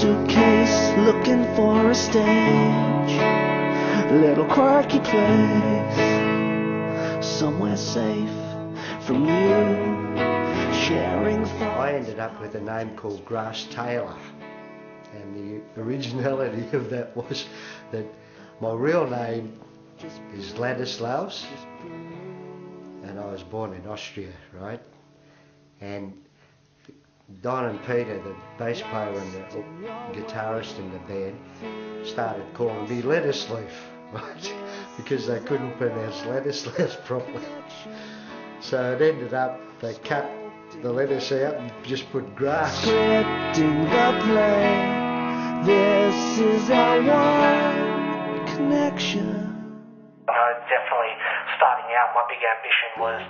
suitcase looking for a stage, a little quirky place, somewhere safe from you, sharing thoughts. I ended up with a name called Grass Taylor, and the originality of that was that my real name is Ladislaus, and I was born in Austria, right? And Don and Peter, the bass player and the guitarist in the band, started calling me Lettuceleaf, right? Because they couldn't pronounce Ladislaus properly. So it ended up, they cut the letters out and just put grass. Scripting the play, this is our one connection. Definitely starting out, my big ambition was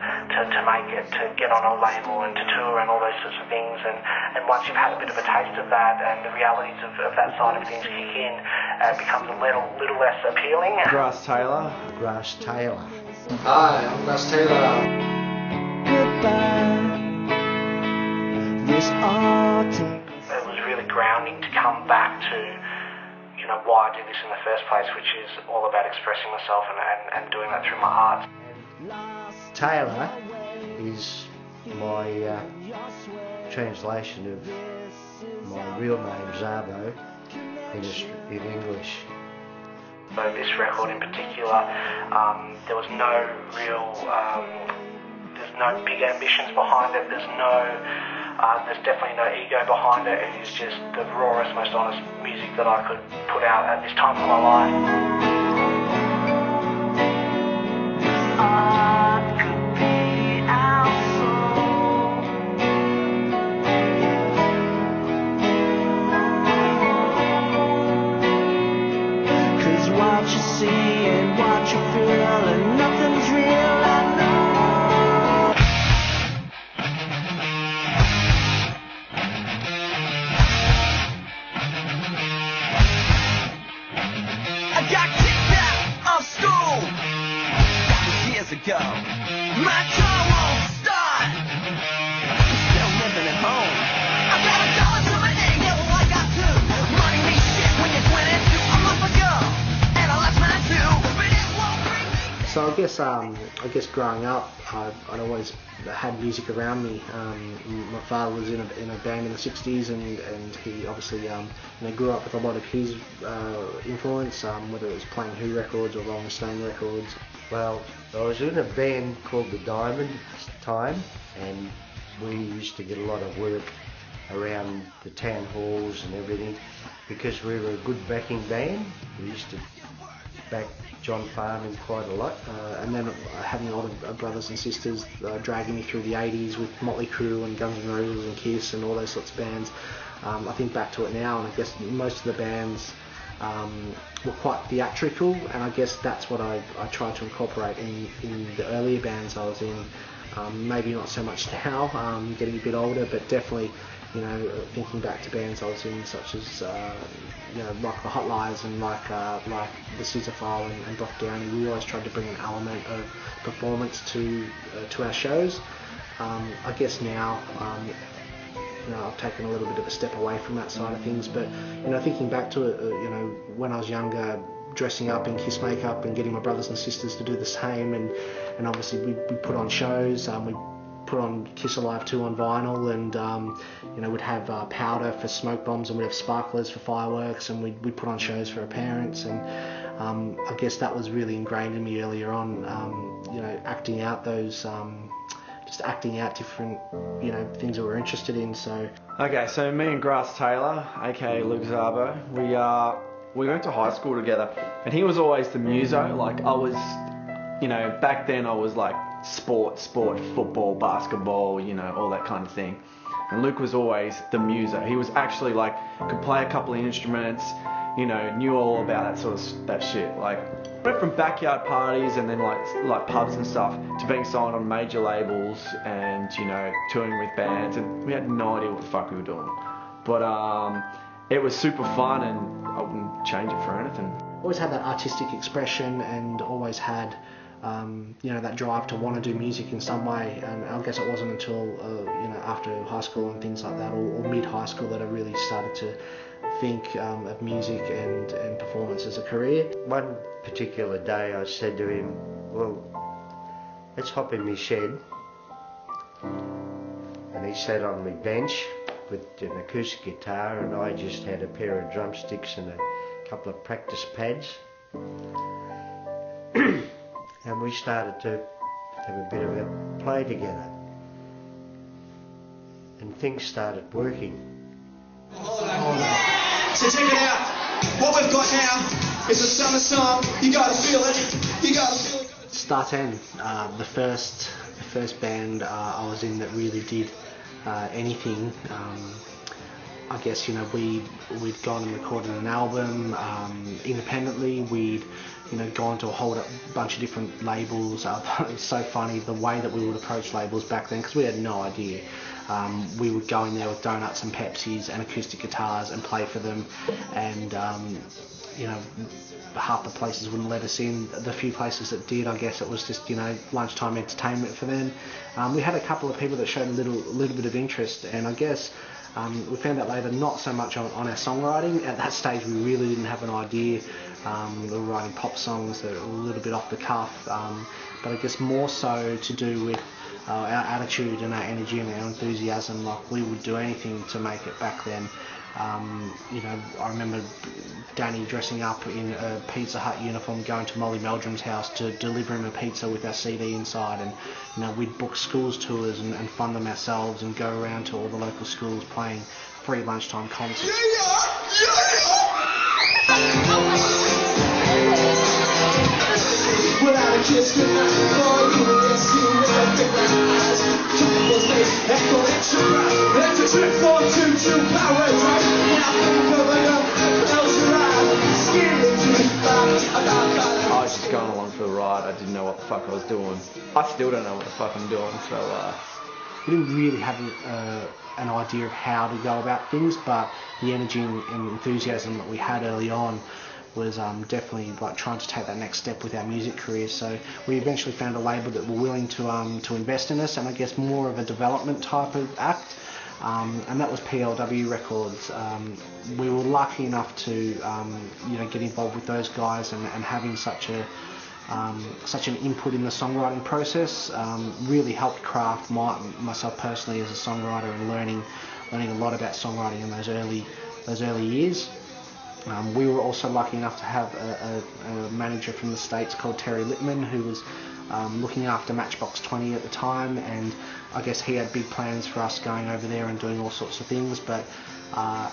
to make it, to get on a label and to tour and all those sorts of things, and once you've had a bit of a taste of that and the realities of that side of things kick in, it becomes a little less appealing. Grass Taylor. Grass Taylor. Hi, I'm Grass Taylor. Goodbye, this autumn. It was really grounding to come back to, you know, why I do this in the first place, which is all about expressing myself and doing that through my art. Taylor is my translation of my real name, Zabo, in English. So this record in particular, there was no real, there's no big ambitions behind it, there's definitely no ego behind it. It is just the rawest, most honest music that I could put out at this time of my life. Art could be our soul. Cause what you see and what you feel and nothing's real, I know. I got kicked out of school years ago. My car won't start. I'm still living at home. I got $1 to my name, yeah, well I got two. Money means shit when you're 22. I'm off a girl, and I left mine too. But it won't bring me. So I guess growing up, I'd always had music around me. My father was in a band in the 60s, and he obviously grew up with a lot of his influence, whether it was playing Who records or Rolling Stone records. Well, I was in a band called The Diamond at the time, and we used to get a lot of work around the town halls and everything because we were a good backing band. We used to back John Farnham quite a lot. And then having a lot of brothers and sisters dragging me through the 80s with Motley Crue and Guns N' Roses and Kiss and all those sorts of bands. I think back to it now, and I guess most of the bands were quite theatrical, and I guess that's what I tried to incorporate in the earlier bands I was in. Maybe not so much now, getting a bit older, but definitely, thinking back to bands I was in, such as like the Hot Lies and like the Scissorfile and Brock Downey. We always tried to bring an element of performance to our shows. I guess now, I've taken a little bit of a step away from that side of things, but thinking back to it, when I was younger, dressing up in Kiss makeup and getting my brothers and sisters to do the same, and obviously we put on shows. We put on Kiss Alive 2 on vinyl, and we'd have powder for smoke bombs, and we'd have sparklers for fireworks, and we'd put on shows for our parents, and I guess that was really ingrained in me earlier on, acting out those just acting out different things that we're interested in. So Okay, so me and Grass Taylor, aka Luke Zabo, we went to high school together, and he was always the muso. Like I was, back then I was like sport, football, basketball, all that kind of thing. And Luke was always the muso. He was actually like, could play a couple of instruments, knew all about that shit. Like, went from backyard parties and then like pubs and stuff to being signed on major labels and, touring with bands, and we had no idea what the fuck we were doing. But it was super fun, and I wouldn't change it for anything. always had that artistic expression, and always had that drive to want to do music in some way. And I guess it wasn't until after high school and things like that, or mid-high school, that I really started to think of music and performance as a career. One particular day I said to him, well, let's hop in my shed. And he sat on my bench with an acoustic guitar, and I just had a pair of drumsticks and a couple of practice pads. And we started to have a bit of a play together. And things started working. So check it out. What we've got now is a summer song. You gotta feel it. You gotta feel it. Star 10, the first band I was in that really did anything. I guess we'd gone and recorded an album independently. We'd gone to a whole bunch of different labels. It's so funny the way that we would approach labels back then, because we had no idea. We would go in there with donuts and Pepsis and acoustic guitars and play for them, and half the places wouldn't let us in. The few places that did, I guess it was just lunchtime entertainment for them. We had a couple of people that showed a little bit of interest, and I guess we found out later not so much on our songwriting. At that stage we really didn't have an idea. We were writing pop songs that were a little bit off the cuff, but I guess more so to do with our attitude and our energy and our enthusiasm. Like, we would do anything to make it back then. I remember Danny dressing up in a Pizza Hut uniform, going to Molly Meldrum's house to deliver him a pizza with our CD inside, and we'd book schools tours and fund them ourselves and go around to all the local schools playing free lunchtime concerts. Without a kiss goodnight for you, it's you with the different eyes. Tropical space, exponential rise. Electric trip 422 power drive. Now think of a young, close your eyes. Skin into I was just going along for the ride. I didn't know what the fuck I was doing. I still don't know what the fuck I'm doing, so we didn't really have an idea of how to go about things, but the energy and enthusiasm that we had early on was definitely like trying to take that next step with our music career. So we eventually found a label that were willing to invest in us, and I guess more of a development type of act, and that was PLW Records. We were lucky enough to get involved with those guys, and having such an input in the songwriting process really helped craft myself personally as a songwriter, and learning a lot about songwriting in those early years. We were also lucky enough to have a manager from the States called Terry Littman, who was looking after Matchbox 20 at the time, and I guess he had big plans for us going over there and doing all sorts of things, but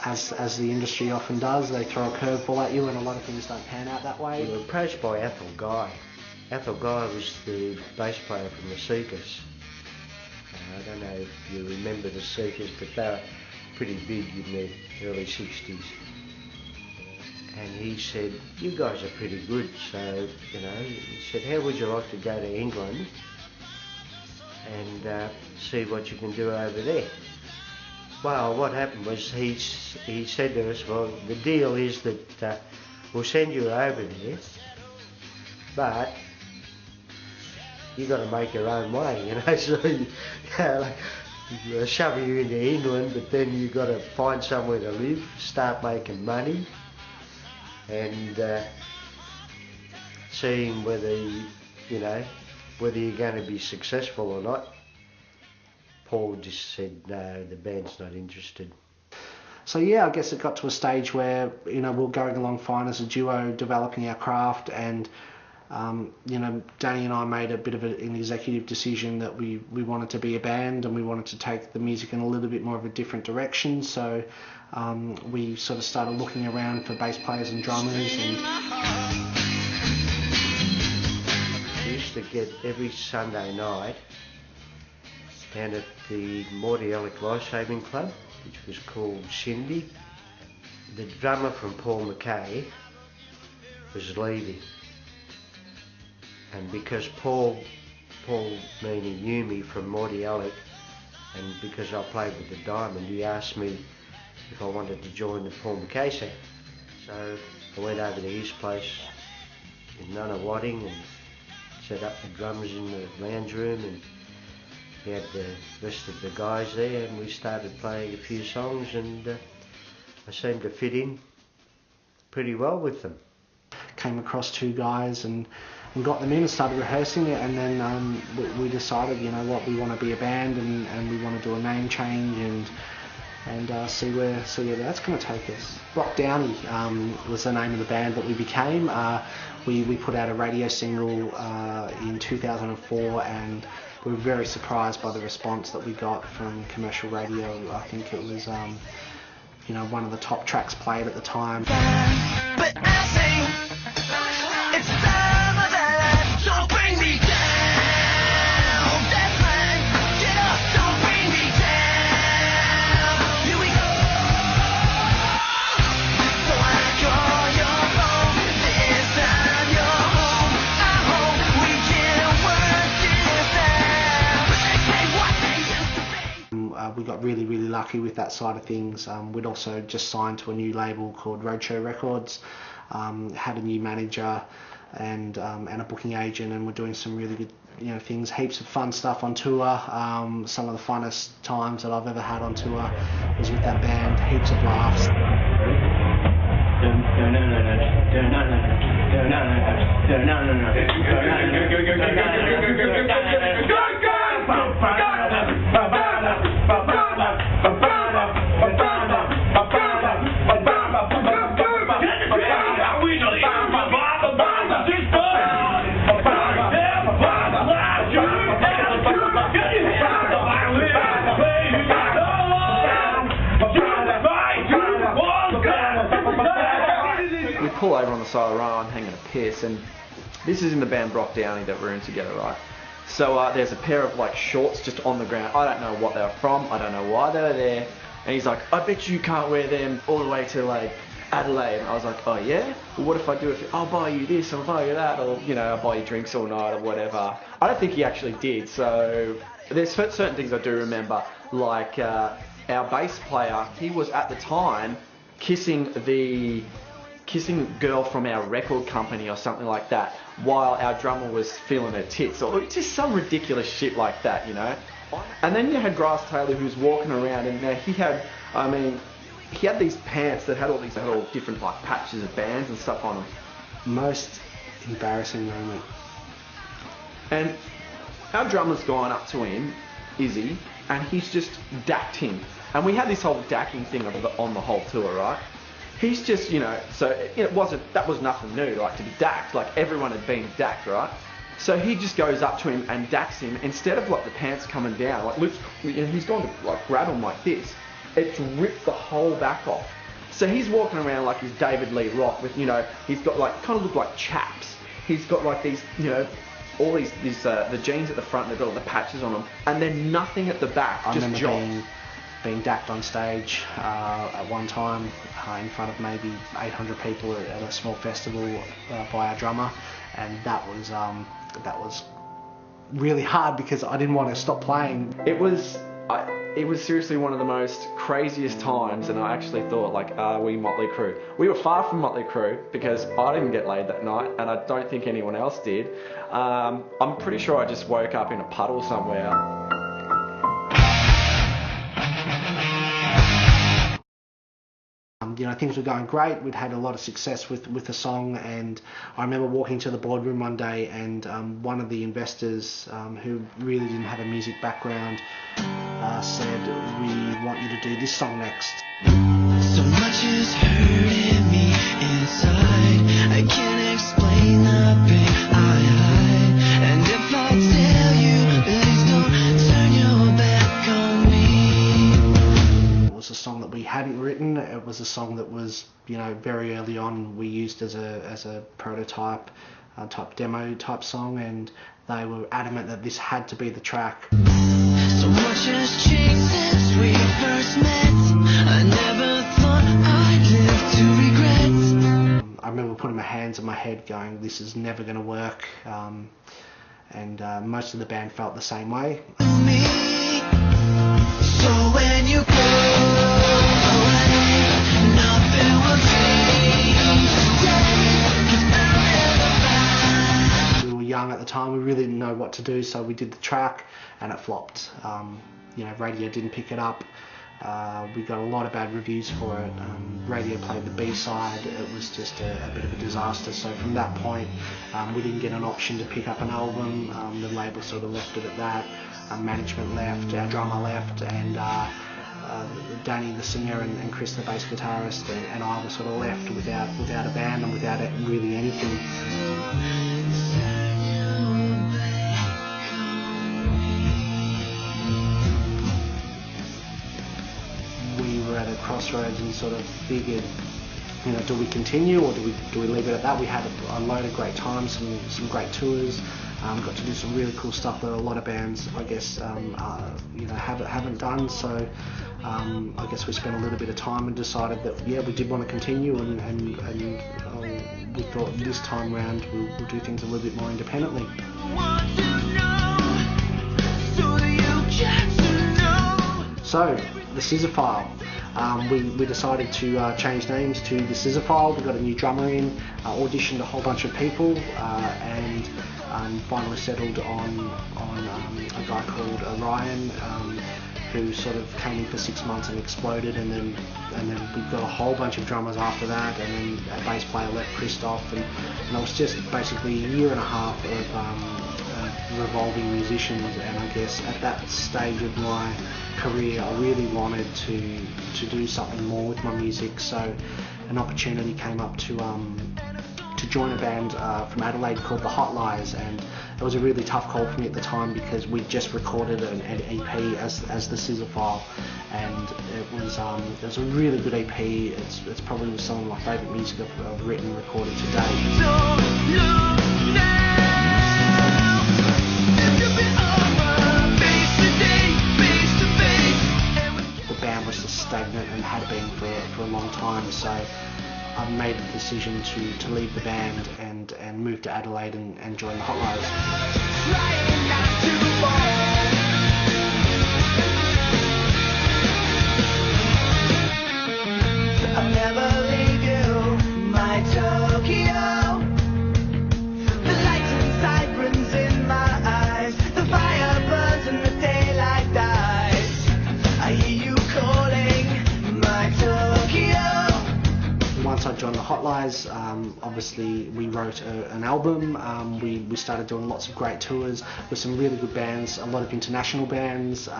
as the industry often does, they throw a curveball at you, and a lot of things don't pan out that way. We were approached by Athol Guy. Athol Guy was the bass player from the Seekers. I don't know if you remember the Seekers, but they were pretty big in the early 60s. And he said, you guys are pretty good, so, he said, how would you like to go to England and see what you can do over there? Well, what happened was he said to us, well, the deal is that we'll send you over there, but you got to make your own way, so they'll shove you into England, but then you got to find somewhere to live, start making money, and seeing whether you're going to be successful or not. Paul just said, no, the band's not interested. So yeah, I guess it got to a stage where we were going along fine as a duo, developing our craft, and Danny and I made a bit of an executive decision that we wanted to be a band, and we wanted to take the music in a little bit more of a different direction. So we sort of started looking around for bass players and drummers. And we used to get every Sunday night down at the Mordialloc Lifesaving Club, which was called Cindy. The drummer from Paul McKay was leaving, and because Paul meaning knew me from Mordialloc, and because I played with the Diamond, he asked me if I wanted to join the Paul McKay set. So I went over to his place in Nunawading and set up the drums in the lounge room, and he had the rest of the guys there, and we started playing a few songs, and I seemed to fit in pretty well with them. Came across 2 guys and got them in and started rehearsing it, and then we decided, you know what, we want to be a band, and we want to do a name change and see where that's going to take us. Brock Downey was the name of the band that we became. We put out a radio single in 2004, and we were very surprised by the response that we got from commercial radio. I think it was you know, one of the top tracks played at the time. But I say, it's time of that. Don't bring me down. That's right. Get up, don't bring me down. Here we go. So I call your phone. This time you're home. I hope we can work this out. Say what they used to be. We got really lucky with that side of things. We'd also just signed to a new label called Roadshow Records, had a new manager and a booking agent, and we're doing some really good, you know, things, heaps of fun stuff on tour. Some of the funnest times that I've ever had on tour was with that band, heaps of laughs. Pull over on the side of the road, I'm hanging a piss, and this is in the band Brock Downey that we're in together, right? So there's a pair of like shorts just on the ground. I don't know what they were from, I don't know why they were there, and he's like, I bet you can't wear them all the way to like Adelaide. And I was like, oh yeah? Well, what if I do it? I'll buy you this, I'll buy you that, or you know, I'll buy you drinks all night or whatever. I don't think he actually did. So there's certain things I do remember, like our bass player, he was at the time kissing girl from our record company or something like that, while our drummer was feeling her tits, or just some ridiculous shit like that, you know. And then you had Grass Taylor, who was walking around, and he had these pants that had all different like patches of bands and stuff on them. Most embarrassing moment. And our drummer's gone up to him, Izzy, and he's just dacked him. And we had this whole dacking thing on the whole tour, right? He's just, you know, so that was nothing new, like to be dacked, like everyone had been dacked, right? So he just goes up to him and dacks him. Instead of like the pants coming down, like Luke's, he's gone to like grab him like this. It's ripped the whole back off. So he's walking around like he's David Lee Roth with, you know, he's got like, kind of look like chaps. He's got like these, you know, all these the jeans at the front, they've got all the patches on them, and then nothing at the back, I just remember being dacked on stage at one time in front of maybe 800 people at a small festival by our drummer, and that was really hard because I didn't want to stop playing. It was seriously one of the most craziest times, and I actually thought, like, are we Motley Crue? We were far from Motley Crue because I didn't get laid that night, and I don't think anyone else did. I'm pretty sure I just woke up in a puddle somewhere. You know, things were going great. We'd had a lot of success with the song, and I remember walking to the boardroom one day, and one of the investors who really didn't have a music background said, "We want you to do this song next." So much is hurting me inside. I can't explain the pain I hide. And if I tell you, please don't turn your back on me. It was a song that we hadn't written. It was a song that was, you know, very early on we used as a prototype type demo type song, and they were adamant that this had to be the track. So much has changed since we first met. I never thought I'd live to regret. I remember putting my hands on my head going, this is never going to work, and most of the band felt the same way. Me. So when you go away, nothing will change today, 'cause I'll never find. We were young at the time. We really didn't know what to do, so we did the track and it flopped. Radio didn't pick it up. We got a lot of bad reviews for it. Radio played the B-side. It was just a bit of a disaster. So from that point, we didn't get an option to pick up an album. The label sort of left it at that. Management left, our drummer left, and Danny the singer and Chris the bass guitarist and I were sort of left without a band and without really anything. We were at a crossroads and sort of figured, do we continue or do we leave it at that? We had a load of great times, some great tours. Got to do some really cool stuff that a lot of bands, I guess, haven't done. So I guess we spent a little bit of time and decided that we did want to continue, and we thought this time round we'll do things a little bit more independently. So the Scissorfile. We decided to change names to the Scissorfile. We got a new drummer in, auditioned a whole bunch of people, and finally settled on a guy called Orion, who sort of came in for 6 months and exploded, and then we got a whole bunch of drummers after that, and then a bass player left, Christoph, and it was just basically a year and a half of revolving musicians. And I guess at that stage of my career I really wanted to do something more with my music, so an opportunity came up to join a band from Adelaide called the Hot Lies, and it was a really tough call for me at the time because we just recorded an EP as the Scissorfile, and it was a really good EP. It's probably some of my favourite music I've written and recorded to date. Stagnant and had been for a long time, so I made the decision to leave the band and move to Adelaide and join the Hot Lies. I'll never leave you, my Tokyo. The lights and sirens in my eyes, the fire burns and the daylight dies. I hear you calling, my Tokyo. Once I joined the Hot Lies, obviously we wrote an album. We started doing lots of great tours with some really good bands, a lot of international bands,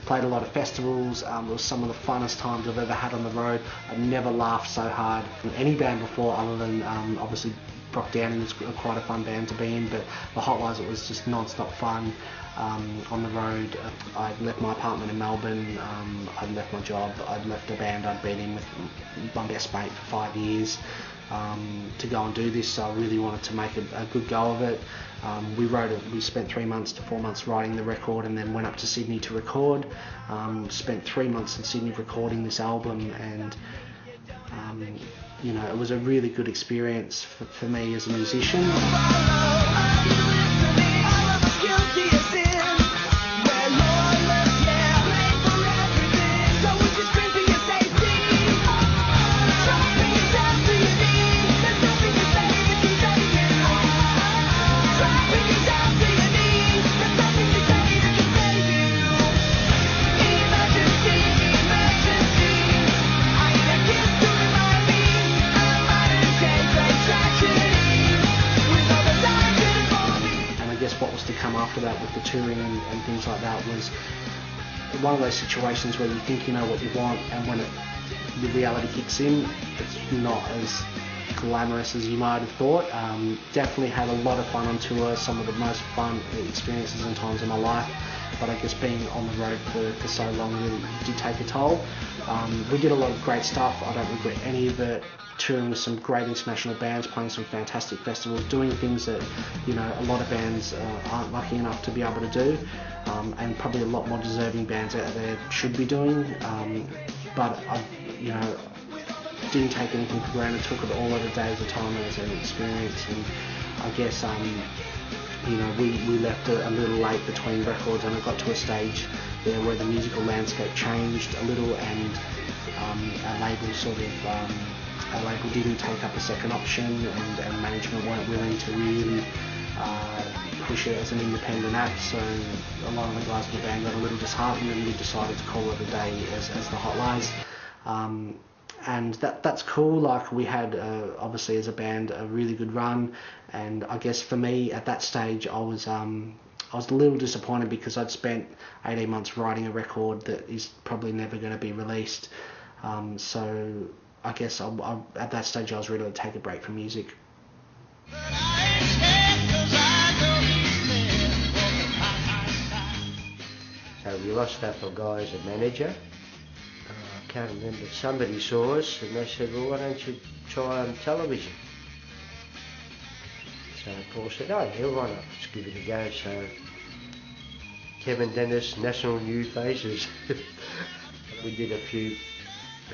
played a lot of festivals. It was some of the funnest times I've ever had on the road. I've never laughed so hard from any band before, other than obviously Brock Downing was quite a fun band to be in, but the Hot Lies, it was just non-stop fun. On the road, I'd left my apartment in Melbourne, I'd left my job, I'd left a band I'd been in with my best mate for 5 years to go and do this, so I really wanted to make a good go of it. We spent 3 months to 4 months writing the record, and then went up to Sydney to record. Spent 3 months in Sydney recording this album, and it was a really good experience for me as a musician. After that, with the touring and things like that, was one of those situations where you think you know what you want, and when the reality kicks in, it's not as glamorous as you might have thought. Definitely had a lot of fun on tour, some of the most fun experiences and times in my life, but I guess being on the road for so long really did take a toll. We did a lot of great stuff, I don't regret any of it. Touring with some great international bands, playing some fantastic festivals, doing things that a lot of bands aren't lucky enough to be able to do, and probably a lot more deserving bands out there should be doing. But I didn't take anything for granted, took it all every day as a time as an experience, and I guess we left a little late between records, and it got to a stage there where the musical landscape changed a little, and our label didn't take up a second option, and management weren't willing to really push it as an independent act, so a lot of the guys in the band got a little disheartened and we decided to call it a day as the Hot Lies. And that's cool. Like, we had obviously as a band a really good run, and I guess for me at that stage I was a little disappointed because I'd spent 18 months writing a record that is probably never going to be released. So I guess at that stage I was ready to take a break from music. So we lost our guy as a manager. I can't remember, somebody saw us and they said, well, why don't you try on television? So Paul said, oh yeah, why not, let's give it a go. So Kevin Dennis, National New Faces. We did a few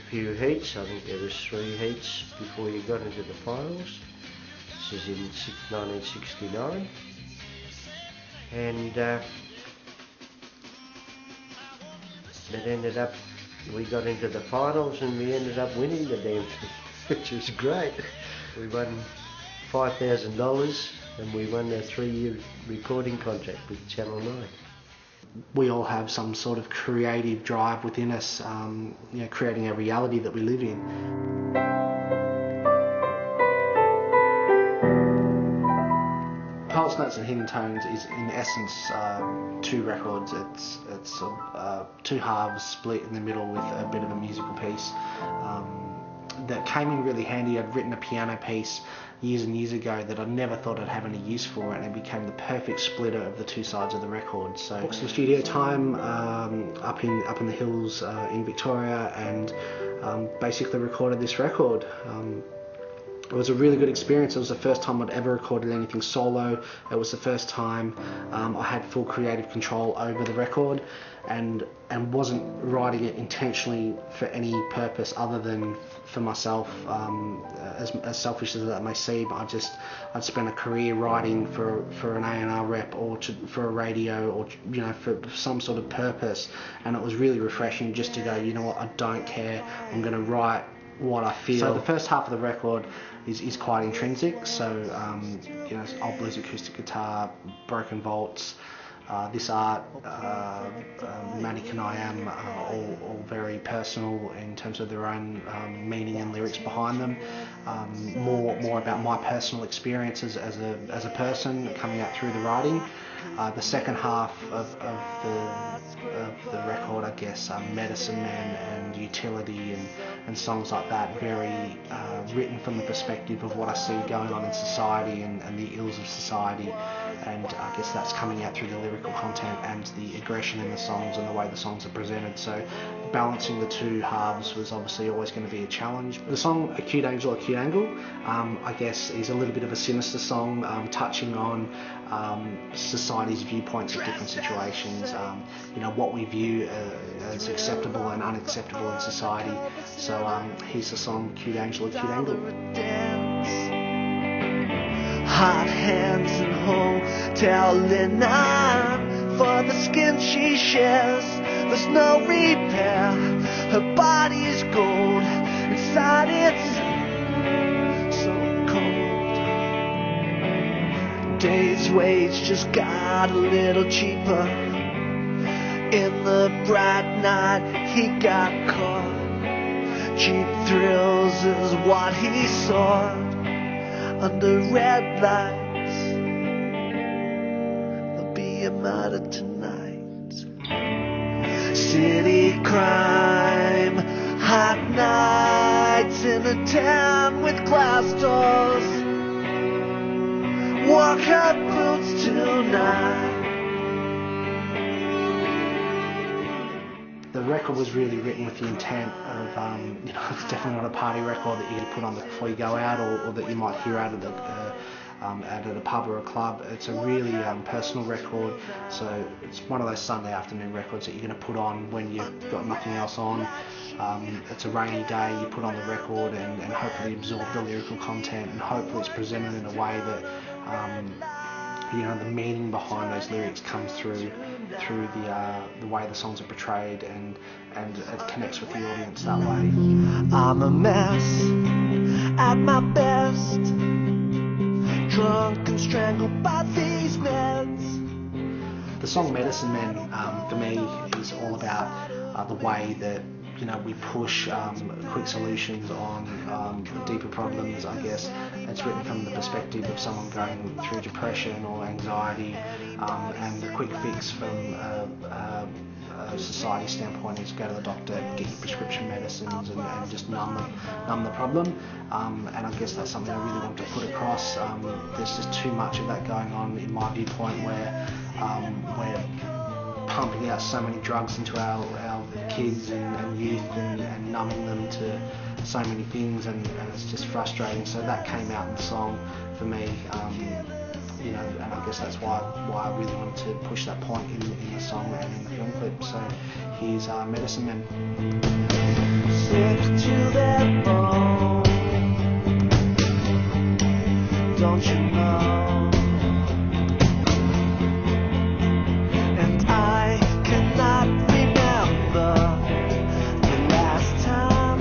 heats. I think there was 3 heats before you got into the finals. This is in 1969. And that ended up, we got into the finals and we ended up winning the damn thing, which was great. We won $5,000 and we won a 3-year recording contract with Channel 9. We all have some sort of creative drive within us, creating a reality that we live in. Pulse Notes and Hidden Tones is in essence 2 records. It's 2 halves split in the middle with a bit of a musical piece. That came in really handy. I'd written a piano piece years and years ago that I never thought I'd have any use for, and it became the perfect splitter of the 2 sides of the record. So booked some studio time up in the hills in Victoria, and basically recorded this record. It was a really good experience. It was the first time I'd ever recorded anything solo. It was the first time I had full creative control over the record, and wasn't writing it intentionally for any purpose other than for myself. As selfish as that may seem, I'd spent a career writing for an A&R rep or for a radio, or for some sort of purpose, and it was really refreshing just to go, you know what, I don't care. I'm going to write what I feel. So the first half of the record is quite intrinsic. So old blues acoustic guitar, broken vaults, This Art, Manic and I Am, all very personal in terms of their own meaning and lyrics behind them. More about my personal experiences as a person coming out through the writing. The second half of the record, I guess, Medicine Man and Utility and songs like that, very written from the perspective of what I see going on in society and the ills of society, and I guess that's coming out through the lyrical content and the aggression in the songs and the way the songs are presented. So balancing the 2 halves was obviously always going to be a challenge. The song Acute Angel, Acute Angle, I guess, is a little bit of a sinister song, touching on society's viewpoints of different situations, what we view as acceptable and unacceptable in society. So here's the song Acute Angel, Acute Angle. Hot hands and hotel linen for the skin she shares. There's no repair. Her body's gold. Inside it's so cold. Day's wage just got a little cheaper. In the bright night he got caught. Cheap thrills is what he sought. Under red lights, there'll be a murder tonight. City crime, hot nights in a town with glass doors. Walk-up boots tonight. The record was really written with the intent of, it's definitely not a party record that you can put on before you go out, or that you might hear out at a pub or a club. It's a really personal record, so it's one of those Sunday afternoon records that you're going to put on when you've got nothing else on. It's a rainy day, you put on the record and hopefully absorb the lyrical content, and hopefully it's presented in a way that the meaning behind those lyrics comes through the way the songs are portrayed, and it connects with the audience that way. I'm a mess at my best, drunk and strangled by these meds. The song Medicine Men, for me, is all about the way that we push quick solutions on deeper problems, I guess. It's written from the perspective of someone going through depression or anxiety, and the quick fix from a society standpoint is go to the doctor, get your prescription medicines and just numb the problem. And I guess that's something I really want to put across. There's just too much of that going on in my viewpoint where we're pumping out so many drugs into our kids and youth and numbing them to so many things, and it's just frustrating. So that came out in the song for me, and I guess that's why I really wanted to push that point in the song and in the film clip. So here's Medicine Men. Sick to their bone, don't you know? And I cannot remember the last time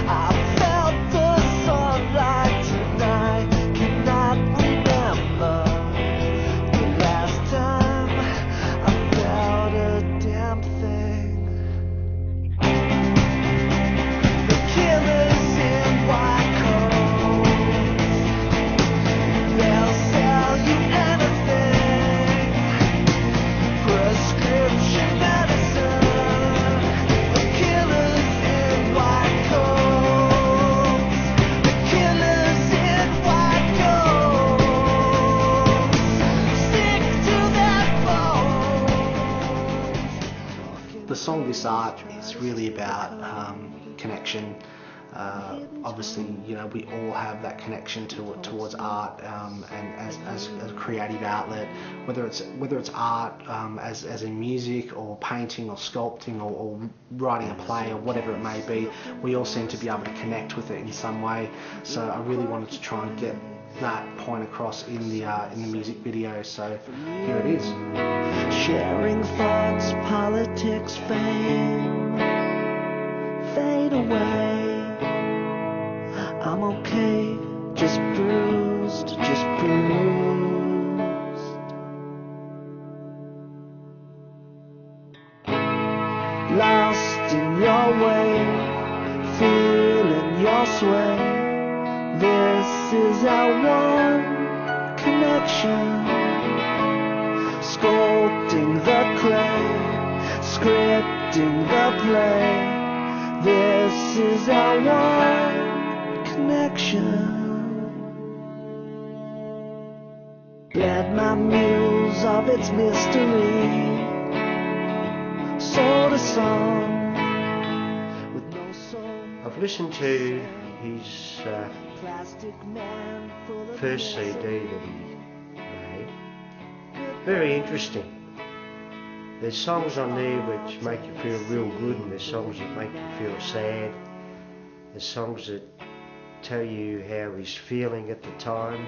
I felt the sunlight, and I cannot remember the last time I felt a damn thing. The killers in white coats, they'll sell you anything. Prescription medicine. The killers in white coats, the killers in white coats, stick to that bone. The song This Art is really about connection. Obviously, we all have that connection towards art, and as a creative outlet, whether it's art as in music or painting or sculpting or writing a play or whatever it may be, we all seem to be able to connect with it in some way. So I really wanted to try and get that point across in the music video. So here it is. Sharing thoughts, politics, fame, fade away. I'm okay, just bruised, just bruised. Lost in your way, feeling your sway. This is our one connection. Sculpting the clay, scripting the play. This is our one connection. Let my muse of its mystery sold a song with no soul. I've listened to his Plastic man full of first CD that he made. Very interesting. There's songs on there which make you feel real good, and there's songs that make you feel sad. There's songs that tell you how he's feeling at the time.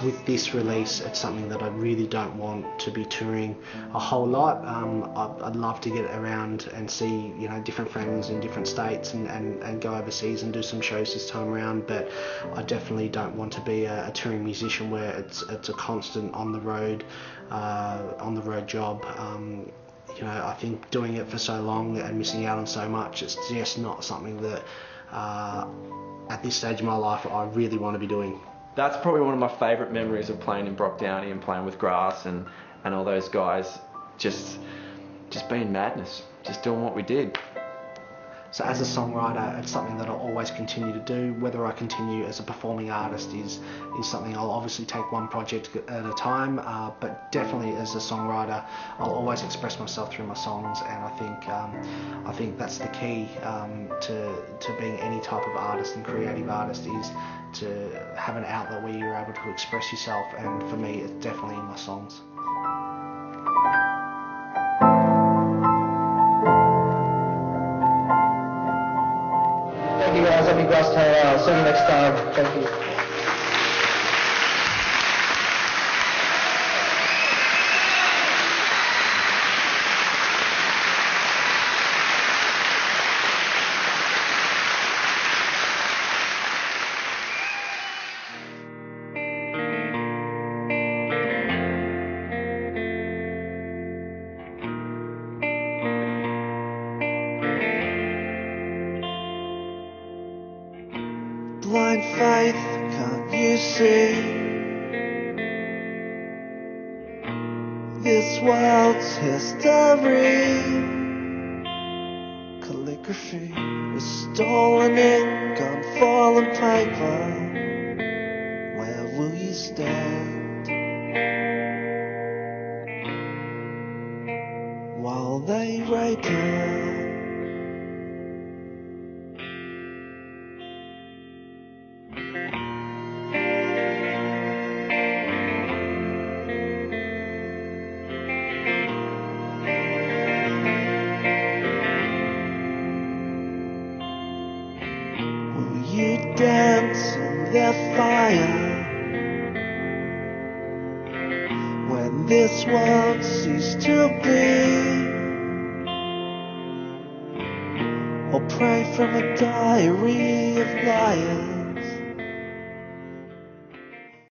With this release, it's something that I really don't want to be touring a whole lot. I'd love to get around and see different friends in different states and go overseas and do some shows this time around, but I definitely don't want to be a touring musician where it's a constant on the road job. I think doing it for so long and missing out on so much, it's just not something that at this stage of my life I really want to be doing. That's probably one of my favourite memories of playing in Brock Downey and playing with Grass and all those guys. Just being madness, just doing what we did. So as a songwriter, it's something that I'll always continue to do. Whether I continue as a performing artist is something I'll obviously take one project at a time, but definitely as a songwriter, I'll always express myself through my songs, and I think that's the key to being any type of artist and creative artist, is to have an outlet where you're able to express yourself, and for me, it's definitely in my songs. Thank you guys, I'm Grass Taylor. I'll see you next time. Thank you. faith, can't you see? This world's history, calligraphy is stolen ink on fallen paper. Where will you stand while they rape her? You dance in their fire when this world ceased to be, or pray from a diary of liars